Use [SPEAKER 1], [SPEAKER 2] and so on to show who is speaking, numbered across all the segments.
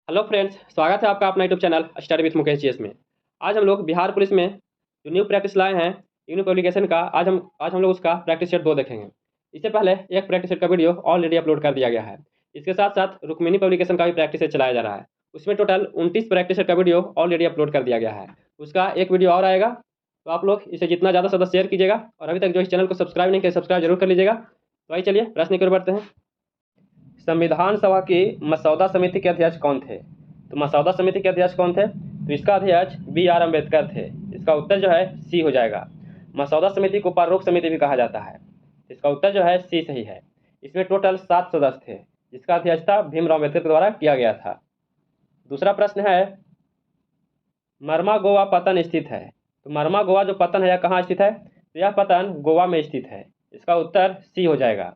[SPEAKER 1] Hello friends, स्वागत है आपका अपना YouTube channel study with Mukesh GS में। आज हम लोग बिहार पुलिस में जो न्यू प्रैक्टिस लाए हैं न्यू पब्लिकेशन का आज हम लोग उसका प्रैक्टिस सेट 2 देखेंगे। इससे पहले एक प्रैक्टिस सेट का वीडियो ऑलरेडी अपलोड कर दिया गया है। इसके साथ साथ रुक्मिनी पब्लिकेशन का भी प्रैक्टिस सेट चलाया जा रहा है। उसमें टोटल 29 प्रैक्टिस सेट का वीडियो ऑलरेडी अपलोड कर दिया गया है। उसका एक वीडियो और आएगा, तो आप लोग इसे जितना ज़्यादा से ज़्यादा शेयर कीजिएगा और अभी तक जो इस चैनल को सब्सक्राइब नहीं किया सब्सक्राइब जरूर कर लीजिएगा। तो आइए चलिए प्रश्न की ओर बढ़ते हैं। संविधान सभा की मसौदा समिति के अध्यक्ष कौन थे? तो मसौदा समिति के अध्यक्ष कौन थे? तो इसका अध्यक्ष बी.आर. अम्बेडकर थे। इसका उत्तर जो है सी हो जाएगा। मसौदा समिति को प्रारूप समिति भी कहा जाता है। इसका उत्तर जो है सी सही है। इसमें टोटल 7 सदस्य थे, जिसका अध्यक्षता भीमराव अम्बेडकर के द्वारा किया गया था। दूसरा प्रश्न है, मरमा गोवा पतन स्थित है। तो मरमा गोवा जो पतन है यह कहाँ स्थित है? तो यह पतन गोवा में स्थित है। इसका उत्तर सी हो जाएगा।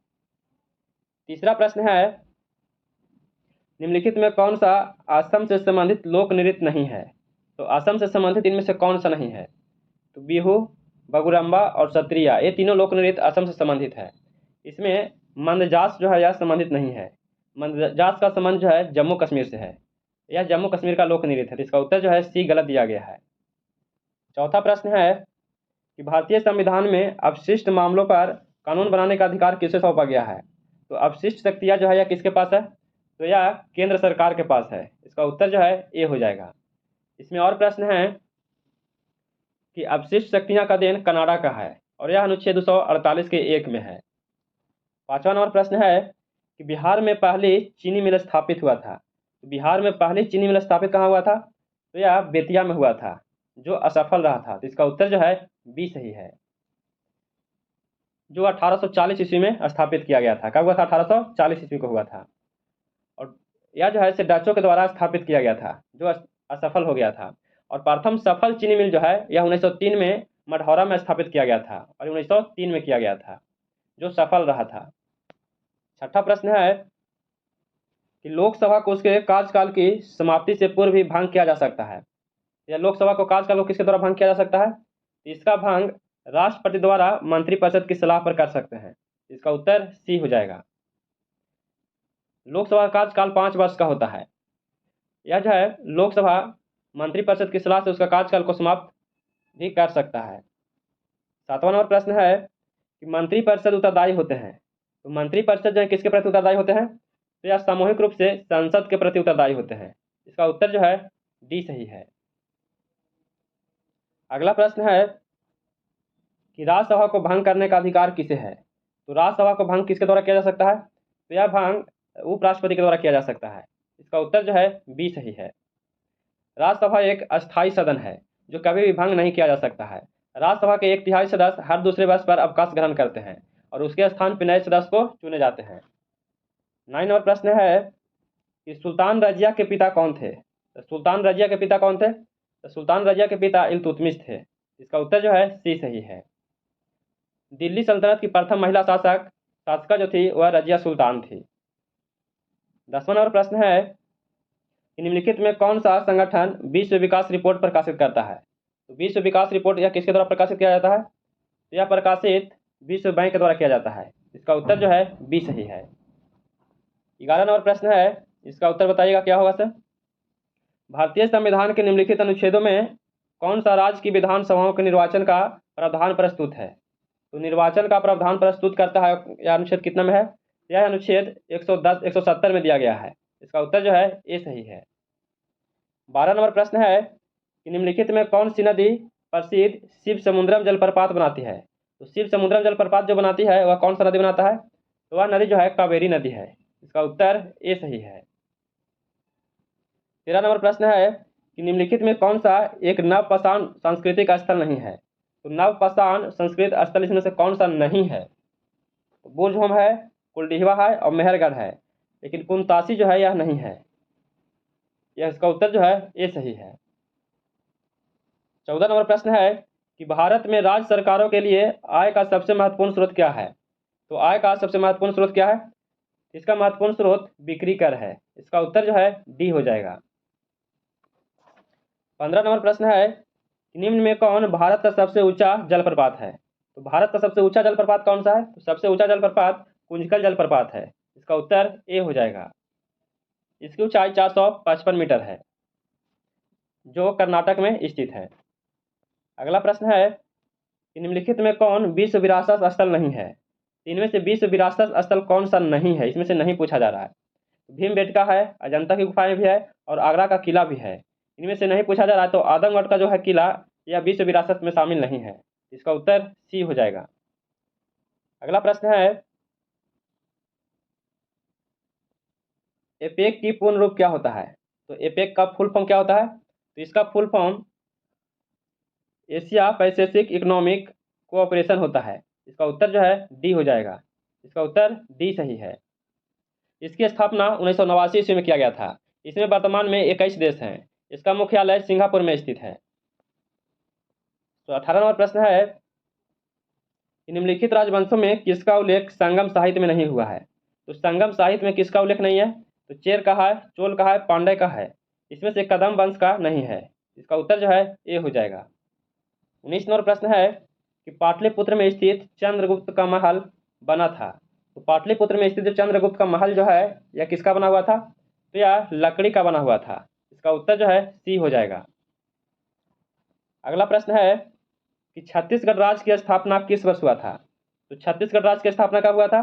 [SPEAKER 1] तीसरा प्रश्न है, निम्नलिखित में कौन सा असम से संबंधित लोक नृत्य नहीं है? तो असम से संबंधित इनमें से कौन सा नहीं है? तो बिहू, बगुरम्बा और सत्रिया, ये तीनों लोक नृत्य असम से संबंधित है। इसमें मंदजास जो है यह संबंधित नहीं है। मंदजास का संबंध जो है जम्मू कश्मीर से है। यह जम्मू कश्मीर का लोक नृत्य है। इसका उत्तर जो है सी गलत दिया गया है। चौथा प्रश्न है कि भारतीय संविधान में अपशिष्ट मामलों पर कानून बनाने का अधिकार किसे सौंपा गया है? तो अपशिष्ट शक्तियाँ जो है यह किसके पास है? तो यह केंद्र सरकार के पास है। इसका उत्तर जो है ए हो जाएगा। इसमें और प्रश्न है कि अपशिष्ट शक्तियां का देन कनाडा का है और यह अनुच्छेद 248 के 1 में है। 5वां नंबर प्रश्न है कि बिहार में पहली चीनी मिल स्थापित हुआ था। तो बिहार में पहली चीनी मिल स्थापित कहाँ हुआ था? तो यह बेतिया में हुआ था, जो असफल रहा था। तो इसका उत्तर जो है बी सही है, जो 1840 ईस्वी में स्थापित किया गया था। कब हुआ था? 1840 ईस्वी को हुआ था। और यह जो है इसे डचों के द्वारा स्थापित किया गया था, जो असफल हो गया था। और प्रथम सफल चीनी मिल जो है यह 1903 में मढ़ौरा में स्थापित किया गया था और 1903 में किया गया था, जो सफल रहा था। छठा प्रश्न है कि लोकसभा को उसके कार्यकाल की समाप्ति से पूर्व भी भंग किया जा सकता है। या लोकसभा को कार्यकाल को किसके द्वारा भंग किया जा सकता है? इसका भंग राष्ट्रपति द्वारा मंत्रिपरिषद की सलाह पर कर सकते हैं। इसका उत्तर सी हो जाएगा। लोकसभा का कार्यकाल 5 वर्ष का होता है। यह जो है लोकसभा मंत्रिपरिषद की सलाह से उसका कार्यकाल को समाप्त भी कर सकता है। 7वां नंबर प्रश्न है कि मंत्रिपरिषद उत्तरदायी होते हैं। तो मंत्रिपरिषद जो है किसके प्रति उत्तरदायी होते हैं? तो यह सामूहिक रूप से संसद के प्रति उत्तरदायी होते हैं। इसका उत्तर जो है डी सही है। अगला प्रश्न है कि राज्यसभा को भंग करने का अधिकार किसे है? तो राज्यसभा को भंग किसके द्वारा किया जा सकता है? तो यह भंग उपराष्ट्रपति के द्वारा किया जा सकता है। इसका उत्तर जो है बी सही है। राज्यसभा एक अस्थायी सदन है जो कभी भी भंग नहीं किया जा सकता है। राज्यसभा के 1/3 सदस्य हर दूसरे वर्ष पर अवकाश ग्रहण करते हैं और उसके स्थान पर नए सदस्य को चुने जाते हैं। 9 नंबर प्रश्न है कि सुल्तान रजिया के पिता कौन थे? तो सुल्तान रजिया के पिता कौन थे? तो सुल्तान रजिया के पिता इल्तुतमिश थे। इसका उत्तर जो है सी सही है। दिल्ली सल्तनत की प्रथम महिला शासका जो थी वह रजिया सुल्तान थी। 10वां नंबर प्रश्न है कि निम्नलिखित में कौन सा संगठन विश्व विकास रिपोर्ट प्रकाशित करता है? तो विश्व विकास रिपोर्ट यह किसके द्वारा प्रकाशित किया जाता है? तो यह प्रकाशित विश्व बैंक के द्वारा किया जाता है। इसका उत्तर जो है बी सही है। 11 नंबर प्रश्न है, इसका उत्तर बताइएगा क्या होगा सर? भारतीय संविधान के निम्नलिखित अनुच्छेदों में कौन सा राज्य की विधानसभाओं के निर्वाचन का प्रावधान प्रस्तुत है? तो निर्वाचन का प्रावधान प्रस्तुत करता है, यह अनुच्छेद कितना में है? यह अनुच्छेद 110 170 में दिया गया है। इसका उत्तर जो है ए सही है। 12 नंबर प्रश्न है कि निम्नलिखित में कौन सी नदी प्रसिद्ध शिव समुद्रम जलप्रपात बनाती है? तो शिव समुद्रम जलप्रपात जो बनाती है वह कौन सा नदी बनाता है? तो वह नदी जो है कावेरी नदी है। इसका उत्तर ए सही है। 13 नंबर प्रश्न है कि निम्नलिखित में कौन सा एक नवपाषाण सांस्कृतिक स्थल नहीं है? तो नवपाषाण संस्कृत स्थल इसमें से कौन सा नहीं है? तो बुरझोम है, कुलडीहवा है और मेहरगढ़ है, लेकिन कुनतासी जो है यह नहीं है। यह इसका उत्तर जो है ए सही है। 14 नंबर प्रश्न है कि भारत में राज्य सरकारों के लिए आय का सबसे महत्वपूर्ण स्रोत क्या है? तो आय का सबसे महत्वपूर्ण स्रोत क्या है? इसका महत्वपूर्ण स्रोत बिक्री कर है। इसका उत्तर जो है डी हो जाएगा। 15 नंबर प्रश्न है कि निम्न में कौन भारत का सबसे ऊंचा जलप्रपात है? तो भारत का सबसे ऊंचा जलप्रपात कौन सा है? तो सबसे ऊंचा जलप्रपात कुंजकल जलप्रपात है। इसका उत्तर ए हो जाएगा। इसकी ऊंचाई 455 मीटर है, जो कर्नाटक में स्थित है। अगला प्रश्न है कि निम्नलिखित में कौन विश्व विरासत स्थल नहीं है? इनमें से विश्व विरासत स्थल कौन सा नहीं है? इसमें से नहीं पूछा जा रहा है। भीमबेटका है, अजंता की गुफाएं भी है और आगरा का किला भी है। इनमें से नहीं पूछा जा रहा है, तो आदमगढ़ का जो है किला यह विश्व विरासत में शामिल नहीं है। इसका उत्तर सी हो जाएगा। अगला प्रश्न है एपेक की पूर्ण रूप क्या होता है? तो एपेक का फुल फॉर्म क्या होता है? तो इसका full form Asia Pacific economic cooperation होता है। इसका उत्तर जो है डी हो जाएगा। इसका उत्तर डी सही है। इसकी स्थापना 1989 ईस्वी में किया गया था। इसमें वर्तमान में 21 देश हैं। इसका मुख्यालय सिंगापुर में स्थित है। तो 18 नंबर प्रश्न है निम्नलिखित राजवंशों में किसका उल्लेख संगम साहित्य में नहीं हुआ है? तो संगम साहित्य में किसका उल्लेख नहीं है? तो चेर का है, चोल का है, पांड्य का है। इसमें से कदम वंश का नहीं है। इसका उत्तर जो है ए हो जाएगा। 19 नंबर प्रश्न है कि पाटलिपुत्र में स्थित चंद्रगुप्त का महल बना था। तो पाटलिपुत्र में स्थित चंद्रगुप्त का महल जो है यह किसका बना हुआ था? तो यह लकड़ी का बना हुआ था। इसका उत्तर जो है सी हो जाएगा। अगला प्रश्न है कि छत्तीसगढ़ राज्य की स्थापना किस वर्ष हुआ था? तो छत्तीसगढ़ राज्य की स्थापना कब हुआ था?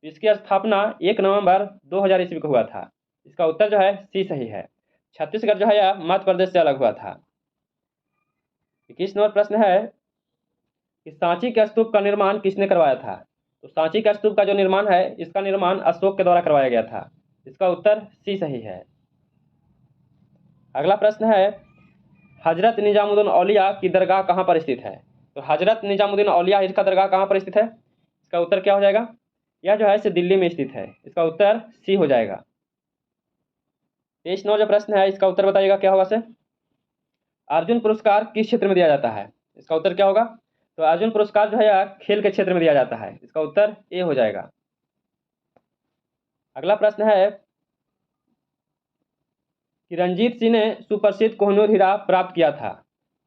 [SPEAKER 1] तो इसकी स्थापना 1 नवंबर 2000 ईस्वी को हुआ था। इसका उत्तर जो है सी सही है। छत्तीसगढ़ जो है यह मध्य प्रदेश से अलग हुआ था। 21 नंबर प्रश्न है कि सांची के स्तूप का निर्माण किसने करवाया था? तो सांची का स्तूप का जो निर्माण है इसका निर्माण अशोक के द्वारा करवाया गया था। इसका उत्तर सी सही है। अगला प्रश्न है हजरत निजामुद्दीन औलिया की दरगाह कहाँ पर स्थित है? तो हजरत निजामुद्दीन औलिया इसका दरगाह कहाँ पर स्थित है? इसका उत्तर क्या हो जाएगा? यह जो है इसे दिल्ली में स्थित है। इसका उत्तर सी हो जाएगा। 23 नंबर जो प्रश्न है इसका उत्तर बताइएगा क्या होगा से? अर्जुन पुरस्कार किस क्षेत्र में दिया जाता है? इसका उत्तर क्या होगा? तो अर्जुन पुरस्कार जो है यह खेल के क्षेत्र में दिया जाता है। इसका उत्तर ए हो जाएगा। अगला प्रश्न है कि रंजीत सिंह ने सुप्रसिद्ध कोहिनूर हीरा प्राप्त किया था।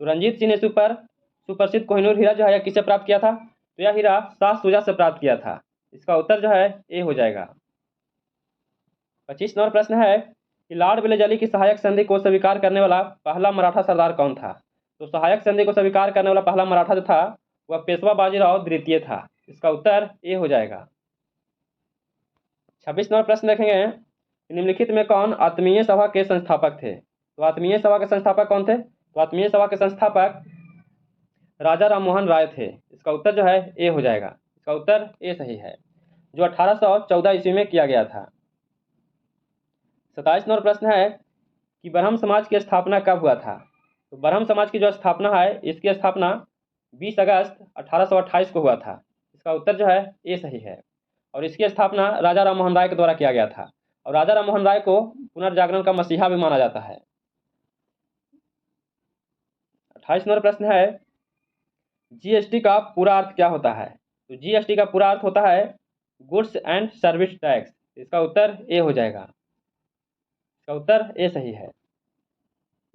[SPEAKER 1] तो रंजीत सिंह ने सुप्रसिद्ध कोहिनूर हीरा जो है किससे प्राप्त किया था? तो यह हीरा शाह शुजा से प्राप्त किया था। इसका उत्तर जो है ए हो जाएगा। 25 नंबर प्रश्न है कि लार्ड विलेजली की सहायक संधि को स्वीकार करने वाला पहला मराठा सरदार कौन था? तो सहायक संधि को स्वीकार करने वाला पहला मराठा जो था वह पेशवा बाजीराव द्वितीय था। इसका उत्तर ए हो जाएगा। 26 नंबर प्रश्न देखेंगे निम्नलिखित में कौन आत्मीय सभा के संस्थापक थे? तो आत्मीय सभा के संस्थापक कौन थे? तो आत्मीय सभा के संस्थापक राजा राम मोहन राय थे। इसका उत्तर जो है ए हो जाएगा। इसका उत्तर ए सही है, जो 1814 ईस्वी में किया गया था। 27 नंबर प्रश्न है कि ब्रह्म समाज की स्थापना कब हुआ था? तो ब्रह्म समाज की जो स्थापना है इसकी स्थापना 20 अगस्त 1828 को हुआ था। इसका उत्तर जो है ए सही है, और इसकी स्थापना राजा राम मोहन राय के द्वारा किया गया था। और राजा राम मोहन राय को पुनर्जागरण का मसीहा भी माना जाता है। 28 नंबर प्रश्न है जीएसटी का पूरा अर्थ क्या होता है? तो जीएसटी का पूरा अर्थ होता है गुड्स एंड सर्विस टैक्स। इसका उत्तर ए हो जाएगा। इसका उत्तर ए सही है।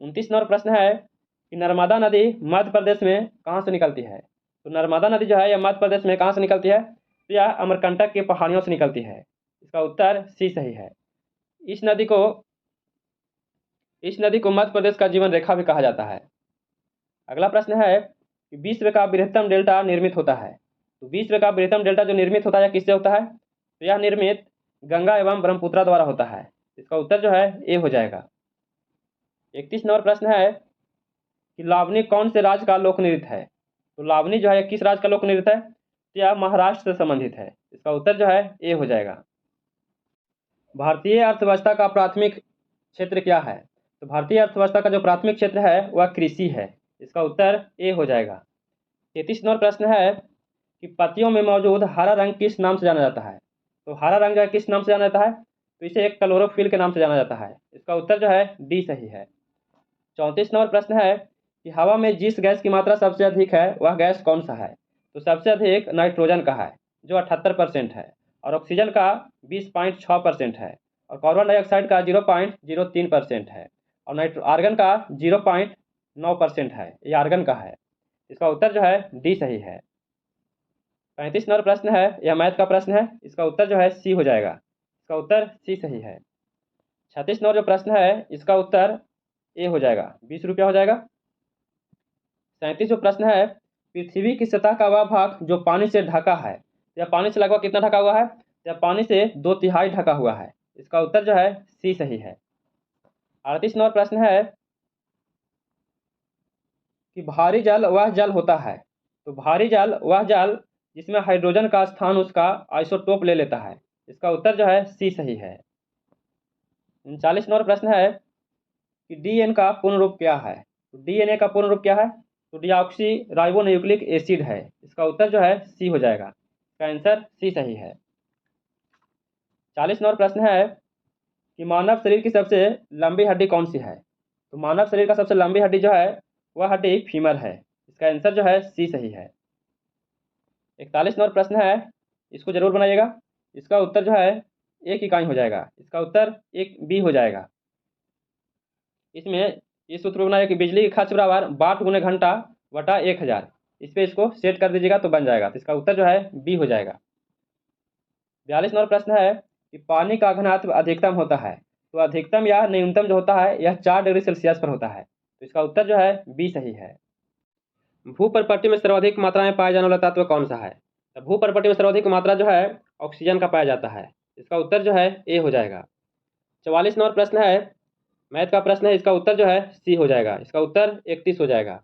[SPEAKER 1] 29 नंबर प्रश्न है कि नर्मदा नदी मध्य प्रदेश में कहाँ से निकलती है? तो नर्मदा नदी जो है यह मध्य प्रदेश में कहाँ से निकलती है? तो यह अमरकंटक की पहाड़ियों से निकलती है। इसका उत्तर सी सही है। इस नदी को मध्य प्रदेश का जीवन रेखा भी कहा जाता है। अगला प्रश्न है कि विश्व का बृहत्तम डेल्टा निर्मित होता है। तो विश्व का बृहत्तम डेल्टा जो निर्मित होता है किससे होता है? तो यह निर्मित गंगा एवं ब्रह्मपुत्रा द्वारा होता है। इसका उत्तर जो है ए हो जाएगा। 31 नंबर प्रश्न है कि लावनी कौन से राज्य का लोक नृत्य है? तो लावनी जो है किस राज्य का लोक नृत्य है? तो यह महाराष्ट्र से संबंधित है। इसका उत्तर जो है ए हो जाएगा। भारतीय अर्थव्यवस्था का प्राथमिक क्षेत्र क्या है? तो भारतीय अर्थव्यवस्था का जो प्राथमिक क्षेत्र है वह कृषि है। इसका उत्तर ए हो जाएगा। 33 नंबर प्रश्न है कि पत्तियों में मौजूद हरा रंग किस नाम से जाना जाता है? तो हरा रंग जो है किस नाम से जाना जाता है? तो इसे एक क्लोरोफिल के नाम से जाना जाता है। इसका उत्तर जो है डी सही है। 34 नंबर प्रश्न है कि हवा में जिस गैस की मात्रा सबसे अधिक है वह गैस कौन सा है? तो सबसे अधिक नाइट्रोजन का है जो 78% है, और ऑक्सीजन का 20.6% है, और कार्बन डाइऑक्साइड का 0.03% है, और आर्गन का 0.9% है। ये आर्गन का है। इसका उत्तर जो है डी सही है। 35 नंबर प्रश्न है, यह मैथ का प्रश्न है। इसका उत्तर जो है सी हो जाएगा। इसका उत्तर सी सही है। 36 नंबर जो प्रश्न है इसका उत्तर ए हो जाएगा, 20 रुपया हो जाएगा। 37 जो प्रश्न है, पृथ्वी की सतह का वह भाग जो पानी से ढका है, यह पानी से लगभग कितना ढका हुआ है? यह पानी से 2/3 ढका हुआ है। इसका उत्तर जो है सी सही है। 38 नंबर प्रश्न है कि भारी जल वह जल होता है, तो भारी जल वह जल जिसमें हाइड्रोजन का स्थान उसका आइसोटोप ले लेता है। इसका उत्तर जो है सी सही है। 39 नंबर प्रश्न है कि डीएन का पूर्ण रूप क्या है? तो डीएनए का पूर्ण रूप क्या है? तो डीऑक्सी राइबोन्यूक्लिक एसिड है। इसका उत्तर जो है सी हो जाएगा, इसका आंसर सी सही है। 40 नंबर प्रश्न है कि मानव शरीर की सबसे लंबी हड्डी कौन सी है? तो मानव शरीर का सबसे लंबी हड्डी जो है वह हड्डी फीमर है। इसका आंसर जो है सी सही है। 41 नंबर प्रश्न है, इसको जरूर बनाइएगा। इसका उत्तर जो है एक इकाई हो जाएगा। इसका उत्तर एक बी हो जाएगा। इसमें इस सूत्र को बनाया कि बिजली की खर्च बराबर वाट गुने घंटा बटा 1000। इस पर इसको सेट कर दीजिएगा तो बन जाएगा। तो इसका उत्तर जो है बी हो जाएगा। 42 नंबर प्रश्न है कि पानी का घनत्व अधिकतम होता है, तो अधिकतम या न्यूनतम जो होता है यह 4 डिग्री सेल्सियस पर होता है। तो इसका उत्तर जो है बी सही है। भूपर्पट्टी में सर्वाधिक मात्रा में पाया जाने वाला तत्व कौन सा है? तो भूपर्पट्टी में सर्वाधिक मात्रा जो है ऑक्सीजन का पाया जाता है। इसका उत्तर जो है ए हो जाएगा। 44 नंबर प्रश्न है, मैथ का प्रश्न है। इसका उत्तर जो है सी हो जाएगा। इसका उत्तर 31 हो जाएगा।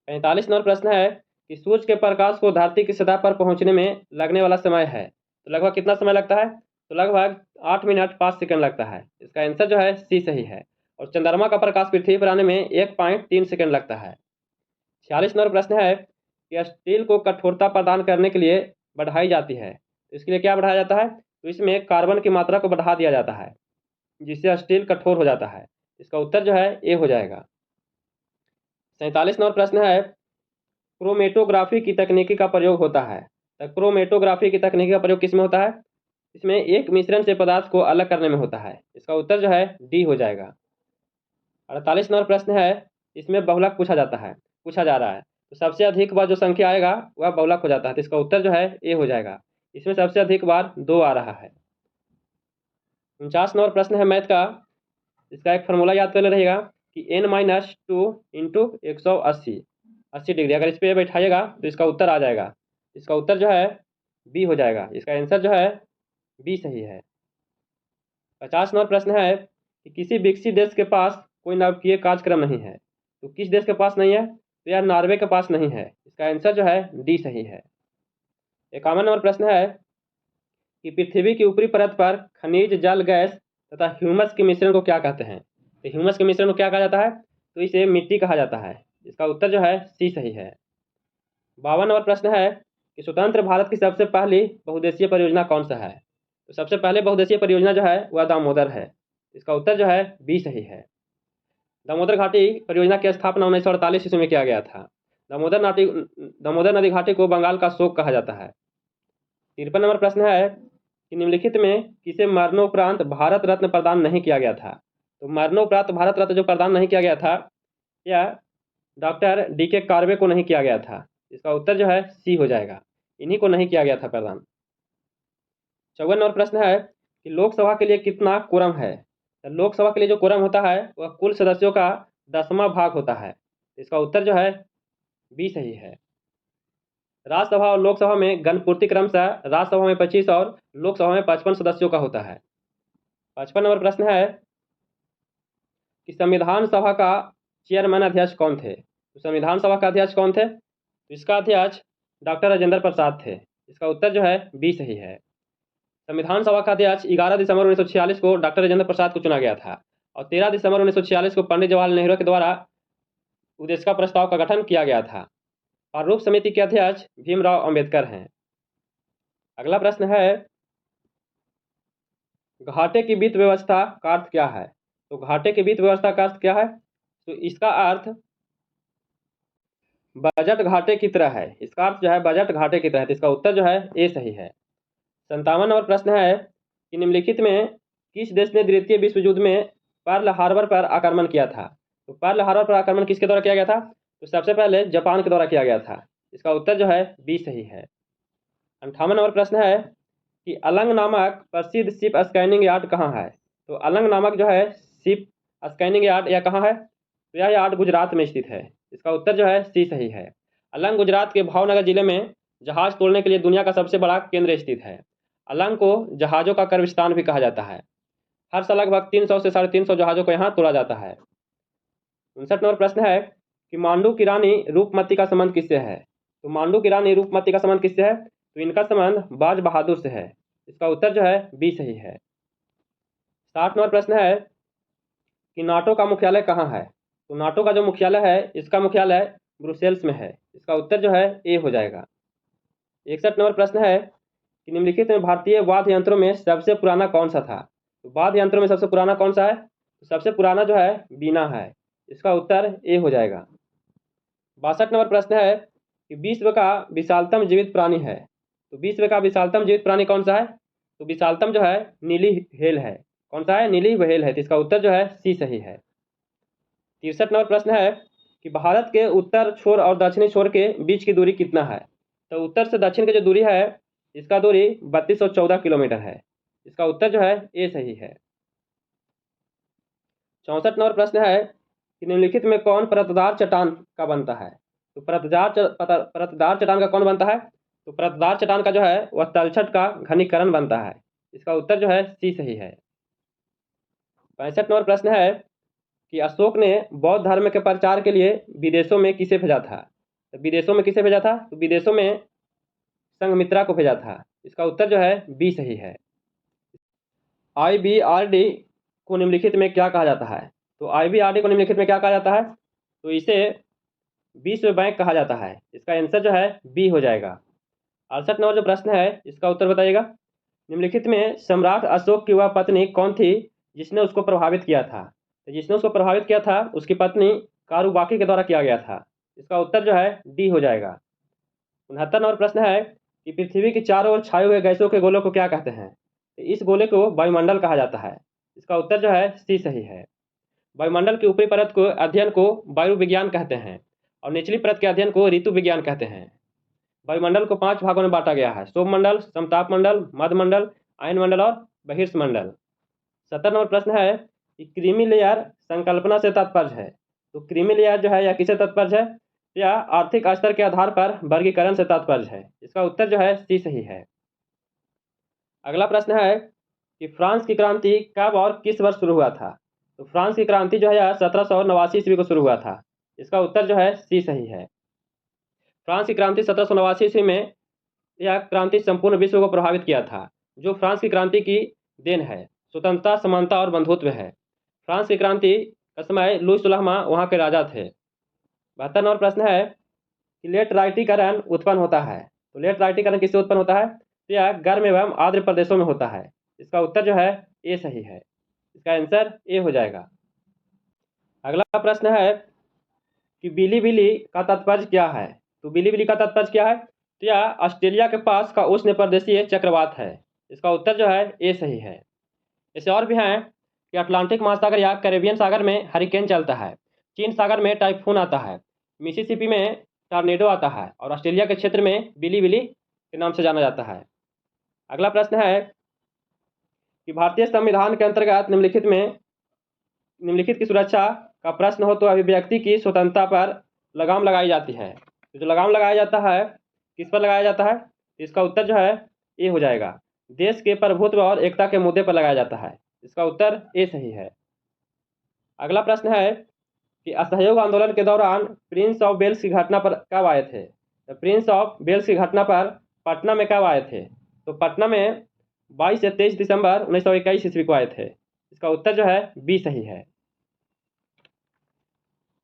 [SPEAKER 1] 45 नंबर प्रश्न है कि सूर्य के प्रकाश को धरती की सतह पर पहुंचने में लगने वाला समय है, तो लगभग कितना समय लगता है? तो लगभग 8 मिनट 5 सेकंड लगता है। इसका आंसर जो है सी सही है। और चंद्रमा का प्रकाश पृथ्वी पर आने में 1.3 सेकंड लगता है। 46 नंबर प्रश्न है कि स्टील को कठोरता प्रदान करने के लिए बढ़ाई जाती है, तो इसके लिए क्या बढ़ाया जाता है? तो इसमें कार्बन की मात्रा को बढ़ा दिया जाता है, जिससे स्टील कठोर हो जाता है। इसका उत्तर जो है ए हो जाएगा। 47 नंबर प्रश्न है, क्रोमेटोग्राफी की तकनीकी का प्रयोग होता है। तो क्रोमेटोग्राफी की तकनीकी का प्रयोग किसमें होता है? इसमें एक मिश्रण से पदार्थ को अलग करने में होता है। इसका उत्तर जो है डी हो जाएगा। 48 नंबर प्रश्न है, इसमें बहुलक पूछा जा रहा है। तो सबसे अधिक बार जो संख्या आएगा वह बहुलक हो जाता है। तो इसका उत्तर जो है ए हो जाएगा। इसमें सबसे अधिक बार 2 आ रहा है। 49 नंबर प्रश्न है मैथ का। इसका एक फॉर्मूला याद कर ले रहेगा कि n-2 इंटू 180 80 डिग्री। अगर इस पर बैठाइएगा तो इसका उत्तर आ जाएगा। इसका उत्तर जो है बी हो जाएगा। इसका आंसर जो है बी सही है। 50 नंबर प्रश्न है कि किसी विकसित देश के पास कोई नाभिकीय कार्यक्रम नहीं है, तो किस देश के पास नहीं है? तो यह नॉर्वे के पास नहीं है। इसका आंसर जो है डी सही है। 51 नंबर प्रश्न है कि पृथ्वी की ऊपरी परत पर खनिज जल गैस तथा ह्यूमस के मिश्रण को क्या कहते हैं? तो ह्यूमस के मिश्रण को क्या कहा जाता है? तो इसे मिट्टी कहा जाता है। इसका उत्तर जो है सी सही है। 52 नंबर प्रश्न है कि स्वतंत्र भारत की सबसे पहली बहुउद्देशीय परियोजना कौन सा है? तो सबसे पहले बहुउद्देशीय परियोजना जो है वह दामोदर है। इसका उत्तर जो है बी सही है। दामोदर घाटी परियोजना की स्थापना 1948 ईस्वी में किया गया था। दामोदर नदी घाटी को बंगाल का शोक कहा जाता है। 53 नंबर प्रश्न है कि निम्नलिखित में किसे मरणोपरांत भारत रत्न प्रदान नहीं किया गया था? तो मरणोपरांत भारत रत्न जो प्रदान नहीं किया गया था यह डॉक्टर डी.के. कार्वे को नहीं किया गया था। इसका उत्तर जो है सी हो जाएगा। इन्हीं को नहीं किया गया था प्रदान। 54 नंबर प्रश्न है कि लोकसभा के लिए कितना कोरम है? तो लोकसभा के लिए जो कोरम होता है वह कुल सदस्यों का 10वां भाग होता है। इसका उत्तर जो है बी सही है। राज्यसभा और लोकसभा में गणपूर्ति क्रमशः राज्यसभा में 25 और लोकसभा में 55 सदस्यों का होता है। 55 नंबर प्रश्न है कि संविधान सभा का चेयरमैन अध्यक्ष कौन थे? तो संविधान सभा का अध्यक्ष कौन थे? तो इसका अध्यक्ष डॉक्टर राजेंद्र प्रसाद थे। इसका उत्तर जो है बी सही है। संविधान सभा का अध्यक्ष 11 दिसंबर 1946 को डॉक्टर राजेंद्र प्रसाद को चुना गया था और 13 दिसंबर 1946 को पंडित जवाहरलाल नेहरू के द्वारा उद्देशिका प्रस्ताव का गठन किया गया था। और रूप समिति के अध्यक्ष भीमराव अंबेडकर हैं। अगला प्रश्न है घाटे की वित्त व्यवस्था का अर्थ क्या है? तो घाटे की वित्त व्यवस्था का अर्थ क्या है? तो इसका अर्थ बजट घाटे की तरह है। इसका अर्थ जो है बजट घाटे की तरह है। तो इसका उत्तर जो है ए सही है। 57 नंबर प्रश्न है कि निम्नलिखित में किस देश ने द्वितीय विश्व युद्ध में पर्ल हार्बर पर आक्रमण किया था? तो पर्ल हार्बर पर आक्रमण किसके द्वारा किया गया था? तो सबसे पहले जापान के द्वारा किया गया था। इसका उत्तर जो है बी सही है। 58 नंबर प्रश्न है कि अलंग नामक प्रसिद्ध शिप स्कैनिंग यार्ड कहाँ है? तो अलंग नामक जो है शिप स्कैनिंग यार्ड यह कहाँ है? तो यह यार्ड गुजरात में स्थित है। इसका उत्तर जो है सी सही है। अलंग गुजरात के भावनगर जिले में जहाज तोड़ने के लिए दुनिया का सबसे बड़ा केंद्र स्थित है। अलंग को जहाज़ों का कर्विस्तान भी कहा जाता है। हर साल लगभग 300 से 350 जहाज़ों को यहाँ तोड़ा जाता है। 59 नंबर प्रश्न है कि मांडू की रानी रूपमती का संबंध किससे है? तो मांडू की रानी रूपमती का संबंध किससे है? तो इनका संबंध बाज बहादुर से है। इसका उत्तर जो है बी सही है। 60 नंबर प्रश्न है कि नाटो का मुख्यालय कहाँ है? तो नाटो का जो मुख्यालय है इसका मुख्यालय ब्रुसेल्स में है। इसका उत्तर जो है ए हो जाएगा। 61 नंबर प्रश्न है कि निम्नलिखित में भारतीय वाद्य यंत्रों में सबसे पुराना कौन सा था? तो वाद्य यंत्रों में सबसे पुराना कौन सा है? तो सबसे पुराना जो है बीना है। इसका उत्तर ए हो जाएगा। 62 नंबर प्रश्न है कि विश्व का विशालतम जीवित प्राणी है। तो विश्व का विशालतम जीवित प्राणी कौन सा है? तो विशालतम जो है नीली व्हेल है। कौन सा है? नीली व्हेल है। तो इसका उत्तर जो है सी सही है। 63 नंबर प्रश्न है कि भारत के उत्तर छोर और दक्षिणी छोर के बीच की दूरी कितना है? तो उत्तर से दक्षिण की जो दूरी है इसका दूरी 3214 किलोमीटर है। इसका उत्तर जो है ए सही है। 64 नंबर प्रश्न है कि निम्नलिखित में कौन परतदार चट्टान का बनता है? तो परतदार चट्टान का कौन बनता है? तो परतदार चट्टान का जो है वह तलछट का घनीकरण बनता है। इसका उत्तर जो है सी सही है। 65 नंबर प्रश्न है कि अशोक ने बौद्ध धर्म के प्रचार के लिए विदेशों में किसे भेजा था? तो विदेशों में किसे भेजा था? तो विदेशों में संघमित्रा को भेजा था। इसका उत्तर जो है बी सही है। IBRD को निम्नलिखित में क्या कहा जाता है? तो IBRD को निम्नलिखित में क्या कहा जाता है? तो इसे विश्व बैंक कहा जाता है। इसका आंसर जो है बी हो जाएगा। 68 नंबर जो प्रश्न है इसका उत्तर बताइएगा। निम्नलिखित में सम्राट अशोक की वह पत्नी कौन थी जिसने उसको प्रभावित किया था? तो जिसने उसको प्रभावित किया था उसकी पत्नी कारुबाकी के द्वारा किया गया था। इसका उत्तर जो है डी हो जाएगा। 69 नंबर प्रश्न है कि पृथ्वी के चारों ओर छाए हुए गैसों के गोले को क्या कहते हैं? तो इस गोले को वायुमंडल कहा जाता है। इसका उत्तर जो है सी सही है। वायुमंडल की ऊपरी परत को अध्ययन को वायु विज्ञान कहते हैं और निचली परत के अध्ययन को ऋतु विज्ञान कहते हैं। वायुमंडल को 5 भागों में बांटा गया है: शोभमंडल, समताप मंडल, मध्यमंडल, आयनमंडल और बहिर्मंडल। 70 नंबर प्रश्न है कि क्रीमी लेयर संकल्पना से तात्पर्य है। तो क्रीमी लेयर जो है यह किसे तात्पर्य है? या आर्थिक स्तर के आधार पर वर्गीकरण से तात्पर्य है। इसका उत्तर जो है सी सही है। अगला प्रश्न है कि फ्रांस की क्रांति कब और किस वर्ष शुरू हुआ था? तो फ्रांस की क्रांति जो है 1789 ईस्वी को शुरू हुआ था। इसका उत्तर जो है सी सही है। फ्रांस की क्रांति 1789 ईस्वी में यह क्रांति संपूर्ण विश्व को प्रभावित किया था। जो फ्रांस की क्रांति की देन है स्वतंत्रता, समानता और बंधुत्व है। फ्रांस की क्रांति का समय लुई 16वां वहाँ के राजा थे। 72 नंबर प्रश्न है कि लेट राइटिकरण उत्पन्न होता है। तो लेट राइटिकरण किससे उत्पन्न होता है? तो यह गर्म एवं आर्द्र प्रदेशों में होता है। इसका उत्तर जो है ए सही है। इसका आंसर ए हो जाएगा। अगला प्रश्न है कि बिलीबिली का तात्पर्य क्या है? तो बिलीबिली का तात्पर्य क्या है? तो यह ऑस्ट्रेलिया के पास का उष्ण प्रदेशीय चक्रवात है। इसका उत्तर जो है ए सही है। ऐसे और भी हैं कि अटलांटिक महासागर या कैरेबियन सागर में हरिकेन चलता है, चीन सागर में टाइफून आता है, मिसिसिपी में टॉर्नेडो आता है और ऑस्ट्रेलिया के क्षेत्र में बिलीबिली के नाम से जाना जाता है। अगला प्रश्न है कि भारतीय संविधान के अंतर्गत निम्नलिखित की सुरक्षा का प्रश्न हो तो अभिव्यक्ति की स्वतंत्रता पर लगाम लगाई जाती है। तो जो लगाम लगाया जाता है किस पर लगाया जाता है? इसका उत्तर जो है ए हो जाएगा। देश के प्रभुत्व और एकता के मुद्दे पर लगाया जाता है। इसका उत्तर ए सही है। अगला प्रश्न है कि असहयोग आंदोलन के दौरान प्रिंस ऑफ वेल्स की घटना पर कब आए थे? तो प्रिंस ऑफ वेल्स की घटना पर पटना में कब आए थे? तो पटना में 22 से 23 दिसंबर 1921 ईस्वी को आए थे। इसका उत्तर जो है बी सही है।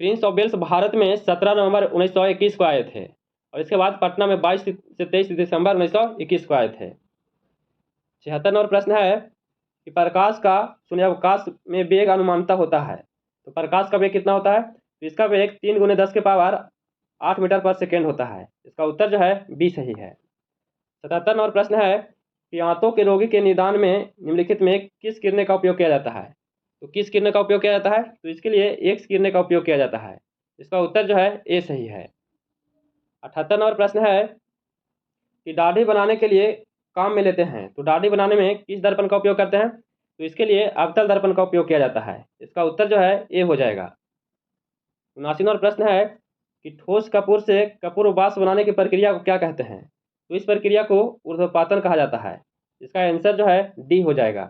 [SPEAKER 1] प्रिंस ऑफ वेल्स भारत में 17 नवंबर 1921 को आए थे और इसके बाद पटना में 22 से 23 दिसंबर 1921 को आए थे। 76 नंबर प्रश्न है कि प्रकाश का शून्यावकाश में वेग अनुमानता होता है। तो प्रकाश का वेग कितना होता है? तो इसका वेग 3 × 10 के पावर 8 मीटर पर सेकेंड होता है। इसका उत्तर जो है बी सही है। 77 नंबर प्रश्न है कि आंतों के रोगी के निदान में निम्नलिखित में किस किरणें का उपयोग किया जाता है? तो किस किरणें का उपयोग किया जाता है? तो इसके लिए एक्स किरणें का उपयोग किया जाता है। इसका उत्तर जो है ए सही है। 78 नंबर प्रश्न है कि दाढ़ी बनाने के लिए काम में लेते हैं। तो दाढ़ी बनाने में किस दर्पण का उपयोग करते हैं? तो इसके लिए अवतल दर्पण का उपयोग किया जाता है। इसका उत्तर जो है ए हो जाएगा। 79वां प्रश्न है कि ठोस कपूर से कपूर बास बनाने की प्रक्रिया को क्या कहते हैं? तो इस प्रक्रिया को ऊर्ध्वपातन कहा जाता है। इसका आंसर जो है डी हो जाएगा।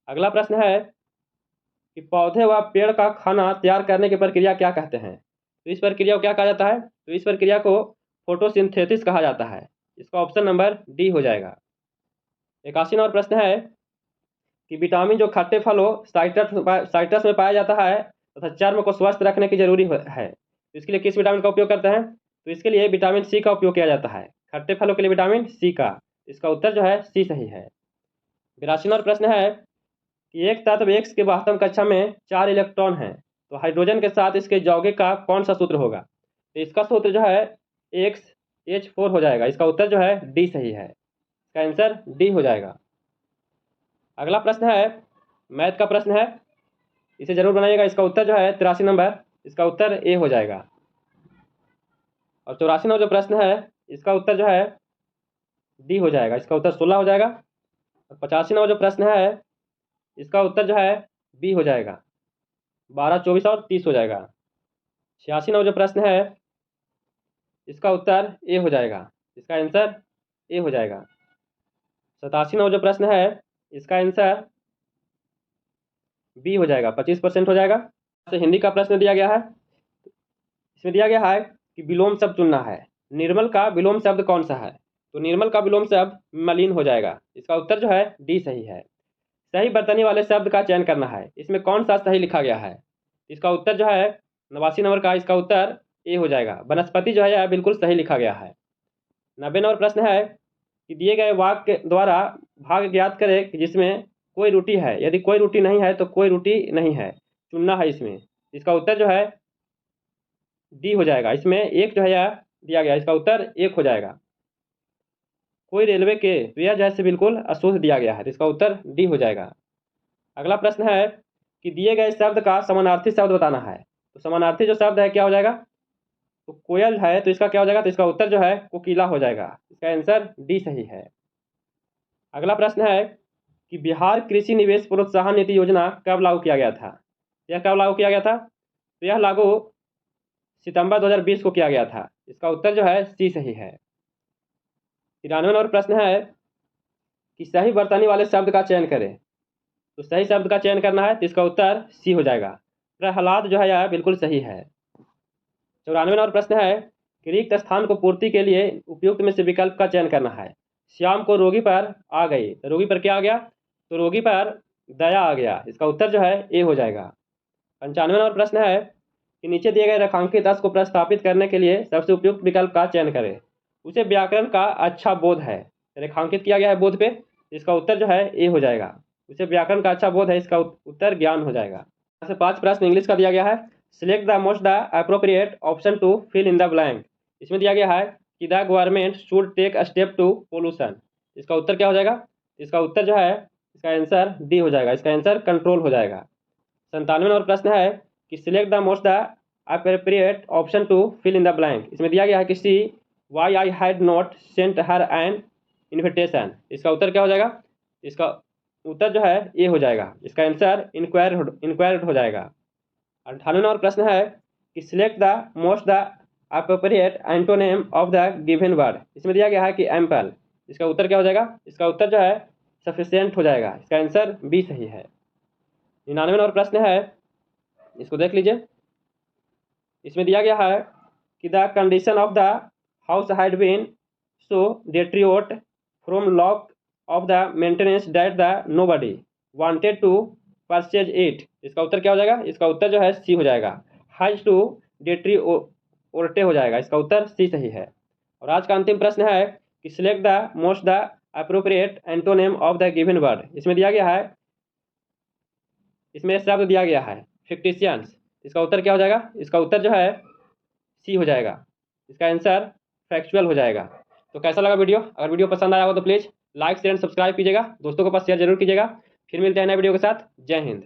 [SPEAKER 1] अगला प्रश्न है कि पौधे व पेड़ का खाना तैयार करने की प्रक्रिया क्या कहते हैं? तो इस प्रक्रिया को क्या कहा जाता है? तो इस प्रक्रिया को फोटोसिंथेसिस कहा जाता है। इसका ऑप्शन नंबर डी हो जाएगा। 81वां प्रश्न है कि विटामिन जो खट्टे फलों साइट्रस में पाया जाता है तथा चर्म को स्वस्थ रखने की जरूरी है, तो इसके लिए किस विटामिन का उपयोग करते हैं? तो इसके लिए विटामिन सी का उपयोग किया जाता है। खट्टे फलों के लिए विटामिन सी का। इसका उत्तर जो है सी सही है। 82वां प्रश्न है कि एक तत्व एक्स की वास्तव कक्षा में 4 इलेक्ट्रॉन हैं, तो हाइड्रोजन के साथ इसके यौगिक का कौन सा सूत्र होगा? तो इसका सूत्र जो है XH4 हो जाएगा। इसका उत्तर जो है डी सही है। इसका आंसर डी हो जाएगा। अगला प्रश्न है मैथ का प्रश्न है, इसे जरूर बनाइएगा। इसका उत्तर जो है 83 नंबर। इसका उत्तर ए हो जाएगा। और 84वां जो प्रश्न है इसका उत्तर जो है डी हो जाएगा। इसका उत्तर 16 हो जाएगा। और 85वां जो प्रश्न है इसका उत्तर जो है बी हो जाएगा। 12, 24 और 30 हो जाएगा। 86वां जो प्रश्न है इसका उत्तर ए हो जाएगा। इसका आंसर ए हो जाएगा। 87वां जो प्रश्न है इसका आंसर बी हो जाएगा। 25% हो जाएगा। तो हिंदी का प्रश्न दिया गया है। इसमें दिया गया है कि विलोम शब्द चुनना है। निर्मल का विलोम शब्द कौन सा है? तो निर्मल का विलोम शब्द मलिन हो जाएगा। इसका उत्तर जो है डी सही है। सही बर्तनी वाले शब्द का चयन करना है। इसमें कौन सा सही लिखा गया है? इसका उत्तर जो है 89 नंबर का। इसका उत्तर ए हो जाएगा। वनस्पति जो है यह बिल्कुल सही लिखा गया है। 90 नंबर प्रश्न है कि दिए गए वाक्य द्वारा भाग ज्ञात करें कि जिसमें कोई रुटि है। यदि कोई रुटि नहीं है तो कोई रुटि नहीं है चुनना है इसमें। इसका उत्तर जो है डी हो जाएगा। इसमें एक जो है यह दिया गया। इसका उत्तर एक हो जाएगा। कोई रेलवे के तो यह जैसे बिल्कुल अशुद्ध दिया गया है। तो इसका उत्तर डी हो जाएगा। अगला प्रश्न है कि दिए गए शब्द का समानार्थी शब्द बताना है। तो समानार्थी जो शब्द है क्या हो जाएगा? तो कोयल है तो इसका क्या हो जाएगा? तो इसका उत्तर जो है कोकिला हो जाएगा। इसका आंसर डी सही है। अगला प्रश्न है कि बिहार कृषि निवेश प्रोत्साहन नीति योजना कब लागू किया गया था? यह कब लागू किया गया था? तो यह लागू सितंबर 2020 को किया गया था। इसका उत्तर जो है सी सही है। 93 नंबर प्रश्न है कि सही बर्तनी वाले शब्द का चयन करें। तो सही शब्द का चयन करना है तो इसका उत्तर सी हो जाएगा। प्रहलाद जो है यह बिल्कुल सही है। 94 नंबर प्रश्न है कि रिक्त स्थान को पूर्ति के लिए उपयुक्त में से विकल्प का चयन करना है। श्याम को रोगी पर आ गई, तो रोगी पर क्या आ गया? तो रोगी पर दया आ गया। इसका उत्तर जो है ए हो जाएगा। 95 नंबर प्रश्न है कि नीचे दिए गए रेखांकित अक्ष को प्रस्तापित करने के लिए सबसे उपयुक्त विकल्प का चयन करें। उसे व्याकरण का अच्छा बोध है। रेखांकित किया गया है बोध पे। इसका उत्तर जो है ए हो जाएगा। उसे व्याकरण का अच्छा बोध है। इसका उत्तर ज्ञान हो जाएगा। यहाँ से 5 प्रश्न इंग्लिश का दिया गया है। Select the most the appropriate option to fill in the blank. इसमें दिया गया है कि the government should take a step to pollution. इसका उत्तर क्या हो जाएगा? इसका उत्तर जो है इसका आंसर डी हो जाएगा। इसका आंसर कंट्रोल हो जाएगा। 97 नंबर प्रश्न है कि select the most the appropriate option to fill in the blank. इसमें दिया गया है कि C why I had not sent her an invitation. इसका उत्तर क्या हो जाएगा? इसका उत्तर जो है ए हो जाएगा। इसका आंसर इंक्वायर्ड हो जाएगा। 98 नंबर प्रश्न है कि select the most the appropriate antonym of the given word. इसमें दिया गया है कि एम्पल। इसका उत्तर क्या हो जाएगा? इसका उत्तर जो है सफिशिएंट हो जाएगा। इसका आंसर बी सही है। 99 नंबर प्रश्न है, इसको देख लीजिए। इसमें दिया गया है कि the condition of the house had been so deteriorate from lack of the maintenance that the nobody wanted to purchase it. इसका उत्तर क्या हो जाएगा? इसका उत्तर जो है सी हो जाएगा। हैज टू डेट्रियोर्टे हो जाएगा। इसका उत्तर सी सही है। और आज का अंतिम प्रश्न है कि select the most the appropriate antonym of the given word. इसमें दिया गया है, इसमें शब्द दिया गया है फिक्टिशियंस। इसका उत्तर क्या हो जाएगा? इसका उत्तर जो है सी हो जाएगा। इसका आंसर फैक्चुअल हो जाएगा। तो कैसा लगा वीडियो? अगर वीडियो पसंद आया हो तो please like share and subscribe कीजिएगा। दोस्तों के पास शेयर जरूर कीजिएगा। फिर मिलते हैं नए वीडियो के साथ। जय हिंद।